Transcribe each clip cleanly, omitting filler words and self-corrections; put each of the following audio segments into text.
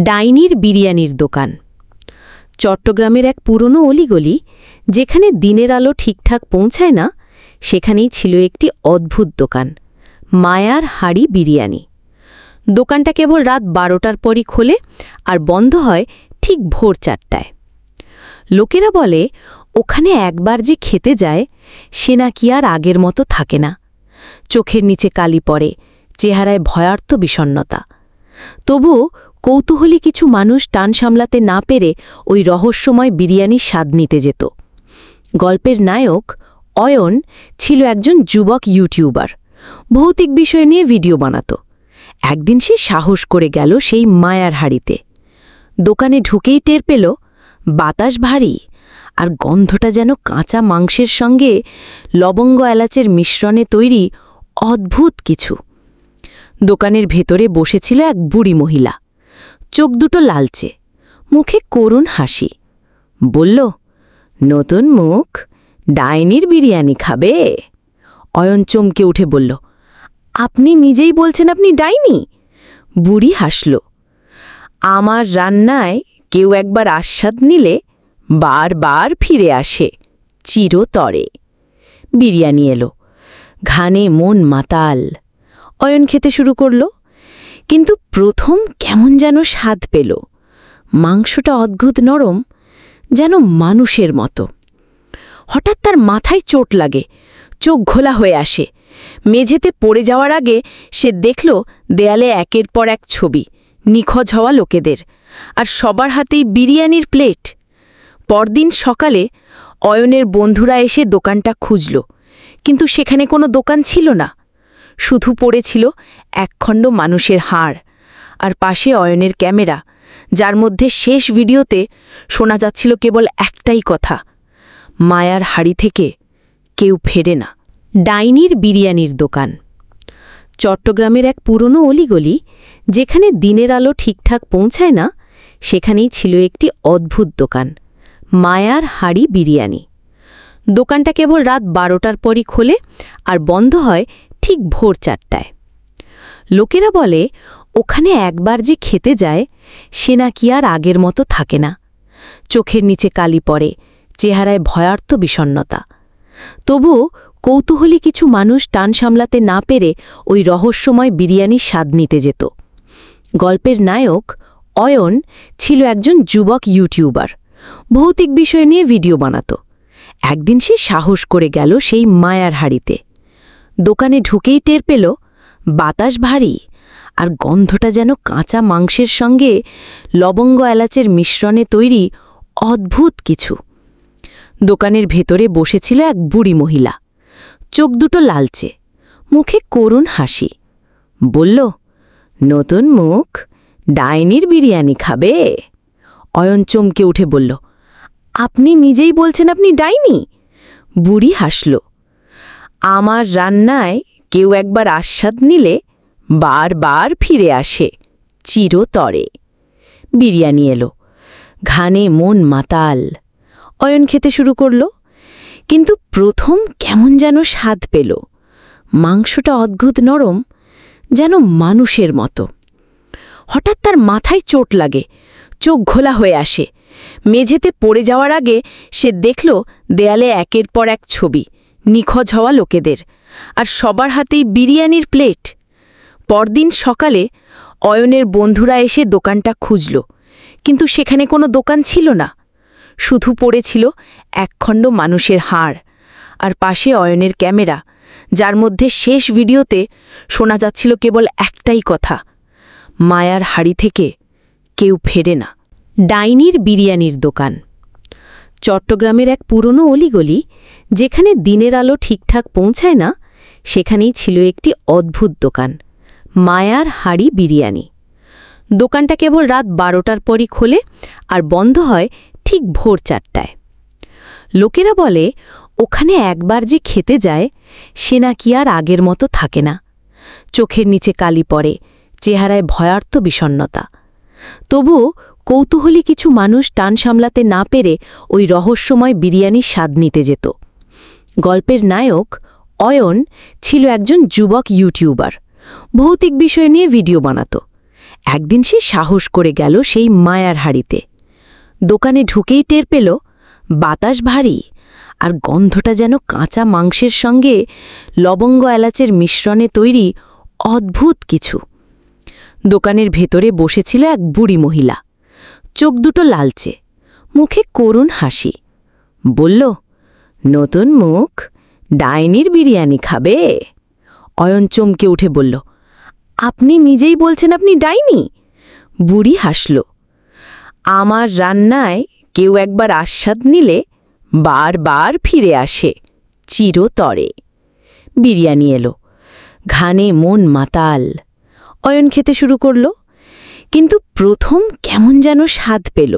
ডাইনির বিরিয়ানির দোকান। চট্টগ্রামের এক পুরনো অলিগলি, যেখানে দিনের আলো ঠিকঠাক পৌঁছায় না, সেখানেই ছিল একটি অদ্ভুত দোকান, মায়ার হাড়ি বিরিয়ানি। দোকানটা কেবল রাত 12টার পরই খোলে আর বন্ধ হয় ঠিক ভোর 4টায়। লোকেরা বলে ওখানে একবার যে খেতে যায় সে নাকি আর আগের মতো থাকে না। চোখের নিচে কালি পড়ে, চেহারায় ভয়ার্থ বিষণ্ণতা। তবুও কৌতূহলী কিছু মানুষ টান সামলাতে না পেরে ওই রহস্যময় বিরিয়ানির স্বাদ নিতে যেত। গল্পের নায়ক অয়ন ছিল একজন যুবক ইউটিউবার, ভৌতিক বিষয় নিয়ে ভিডিও বানাত। একদিন সে সাহস করে গেল সেই মায়ার হাড়িতে। দোকানে ঢুকেই টের পেল বাতাস ভারী, আর গন্ধটা যেন কাঁচা মাংসের সঙ্গে লবঙ্গ এলাচের মিশ্রণে তৈরি অদ্ভুত কিছু। দোকানের ভেতরে বসেছিল এক বুড়ি মহিলা, চোখ দুটো লালচে, মুখে করুণ হাসি। বলল, নতুন মুখ, ডাইনির বিরিয়ানি খাবে? অয়ন চমকে উঠে বলল, আপনি নিজেই বলছেন আপনি ডাইনি? বুড়ি হাসল, আমার রান্নায় কেউ একবার আস্বাদ নিলে বারবার ফিরে আসে চিরতরে। বিরিয়ানি এলো, ঘানে মন মাতাল। অয়ন খেতে শুরু করল, কিন্তু প্রথম কেমন যেন স্বাদ পেল। মাংসটা অদ্ভুত নরম, যেন মানুষের মতো। হঠাৎ তার মাথায় চোট লাগে, চোখ ঘোলা হয়ে আসে। মেঝেতে পড়ে যাওয়ার আগে সে দেখল দেয়ালে একের পর এক ছবি, নিখোঁজ হওয়া লোকেদের, আর সবার হাতেই বিরিয়ানির প্লেট। পরদিন সকালে অয়নের বন্ধুরা এসে দোকানটা খুঁজল, কিন্তু সেখানে কোনো দোকান ছিল না। শুধু পড়েছিল একখণ্ড মানুষের হাড়, আর পাশে অয়নের ক্যামেরা, যার মধ্যে শেষ ভিডিওতে শোনা যাচ্ছিল কেবল একটাই কথা, মায়ার হাড়ি থেকে কেউ ফেরে না। ডাইনির বিরিয়ানির দোকান। চট্টগ্রামের এক পুরনো অলিগলি, যেখানে দিনের আলো ঠিকঠাক পৌঁছায় না, সেখানেই ছিল একটি অদ্ভুত দোকান, মায়ার হাড়ি বিরিয়ানি। দোকানটা কেবল রাত 12টার পরই খোলে আর বন্ধ হয় ঠিক ভোর 4টায়। লোকেরা বলে ওখানে একবার যে খেতে যায় সে নাকি আর আগের মতো থাকে না। চোখের নিচে কালি পড়ে, চেহারায় ভয়ার্থ বিষণ্ণতা। তবুও কৌতূহলী কিছু মানুষ টান সামলাতে না পেরে ওই রহস্যময় বিরিয়ানির স্বাদ নিতে যেত। গল্পের নায়ক অয়ন ছিল একজন যুবক ইউটিউবার, ভৌতিক বিষয় নিয়ে ভিডিও বানাত। একদিন সে সাহস করে গেল সেই মায়ার হাড়িতে। দোকানে ঢুকেই টের পেল বাতাস ভারী, আর গন্ধটা যেন কাঁচা মাংসের সঙ্গে লবঙ্গ এলাচের মিশ্রণে তৈরি অদ্ভুত কিছু। দোকানের ভেতরে বসেছিল এক বুড়ি মহিলা, চোখ দুটো লালচে, মুখে করুণ হাসি। বলল, নতুন মুখ, ডাইনির বিরিয়ানি খাবে? অয়ন চমকে উঠে বলল, আপনি নিজেই বলছেন আপনি ডাইনি? বুড়ি হাসল, আমার রান্নায় কেউ একবার আস্বাদ নিলে বারবার ফিরে আসে চিরতরে। বিরিয়ানি এলো, ঘানে মন মাতাল। অয়ন খেতে শুরু করল, কিন্তু প্রথম কেমন যেন স্বাদ পেল। মাংসটা অদ্ভুত নরম, যেন মানুষের মতো। হঠাৎ তার মাথায় চোট লাগে, চোখ ঘোলা হয়ে আসে। মেঝেতে পড়ে যাওয়ার আগে সে দেখল দেয়ালে একের পর এক ছবি, নিখোঁজ হওয়া লোকেদের, আর সবার হাতেই বিরিয়ানির প্লেট। পরদিন সকালে অয়নের বন্ধুরা এসে দোকানটা খুঁজল, কিন্তু সেখানে কোনো দোকান ছিল না। শুধু পড়েছিল একখণ্ড মানুষের হাড়, আর পাশে অয়নের ক্যামেরা, যার মধ্যে শেষ ভিডিওতে শোনা যাচ্ছিল কেবল একটাই কথা, মায়ার হাড়ি থেকে কেউ ফেরে না। ডাইনির বিরিয়ানির দোকান। চট্টগ্রামের এক পুরনো অলিগলি, যেখানে দিনের আলো ঠিকঠাক পৌঁছায় না, সেখানেই ছিল একটি অদ্ভুত দোকান, মায়ার হাড়ি বিরিয়ানি। দোকানটা কেবল রাত 12টার পরই খোলে আর বন্ধ হয় ঠিক ভোর 4টায়। লোকেরা বলে ওখানে একবার যে খেতে যায় সে নাকি আর আগের মতো থাকে না। চোখের নিচে কালি পড়ে, চেহারায় ভয়ার্থ বিষণ্ণতা। তবুও কৌতূহলী কিছু মানুষ টান সামলাতে না পেরে ওই রহস্যময় বিরিয়ানির স্বাদ নিতে যেত। গল্পের নায়ক অয়ন ছিল একজন যুবক ইউটিউবার, ভৌতিক বিষয় নিয়ে ভিডিও বানাত। একদিন সে সাহস করে গেল সেই মায়ার হাড়িতে। দোকানে ঢুকেই টের পেল বাতাস ভারী, আর গন্ধটা যেন কাঁচা মাংসের সঙ্গে লবঙ্গ এলাচের মিশ্রণে তৈরি অদ্ভুত কিছু। দোকানের ভেতরে বসেছিল এক বুড়ি মহিলা, চোখ দুটো লালচে, মুখে করুণ হাসি। বলল, নতুন মুখ, ডাইনির বিরিয়ানি খাবে? অয়ন চমকে উঠে বলল, আপনি নিজেই বলছেন আপনি ডাইনি? বুড়ি হাসল, আমার রান্নায় কেউ একবার আস্বাদ নিলে বারবার ফিরে আসে চিরতরে। বিরিয়ানি এলো, ঘানে মন মাতাল। অয়ন খেতে শুরু করল, কিন্তু প্রথম কেমন যেন স্বাদ পেল।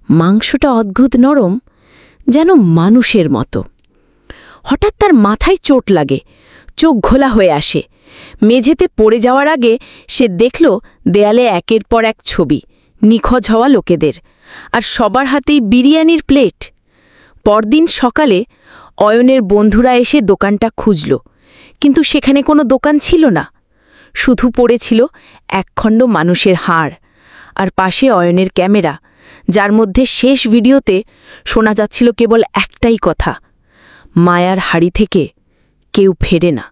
মাংসটা অদ্ভুত নরম, যেন মানুষের মতো। হঠাৎ তার মাথায় চোট লাগে, চোখ ঘোলা হয়ে আসে। মেঝেতে পড়ে যাওয়ার আগে সে দেখল দেয়ালে একের পর এক ছবি, নিখোঁজ হওয়া লোকেদের, আর সবার হাতেই বিরিয়ানির প্লেট। পরদিন সকালে অয়নের বন্ধুরা এসে দোকানটা খুঁজল, কিন্তু সেখানে কোনো দোকান ছিল না। শুধু পড়েছিল একখণ্ড মানুষের হাড়, আর পাশে অয়নের ক্যামেরা, যার মধ্যে শেষ ভিডিওতে শোনা যাচ্ছিল কেবল একটাই কথা, মায়ার হাড়ি থেকে কেউ ফেরে না।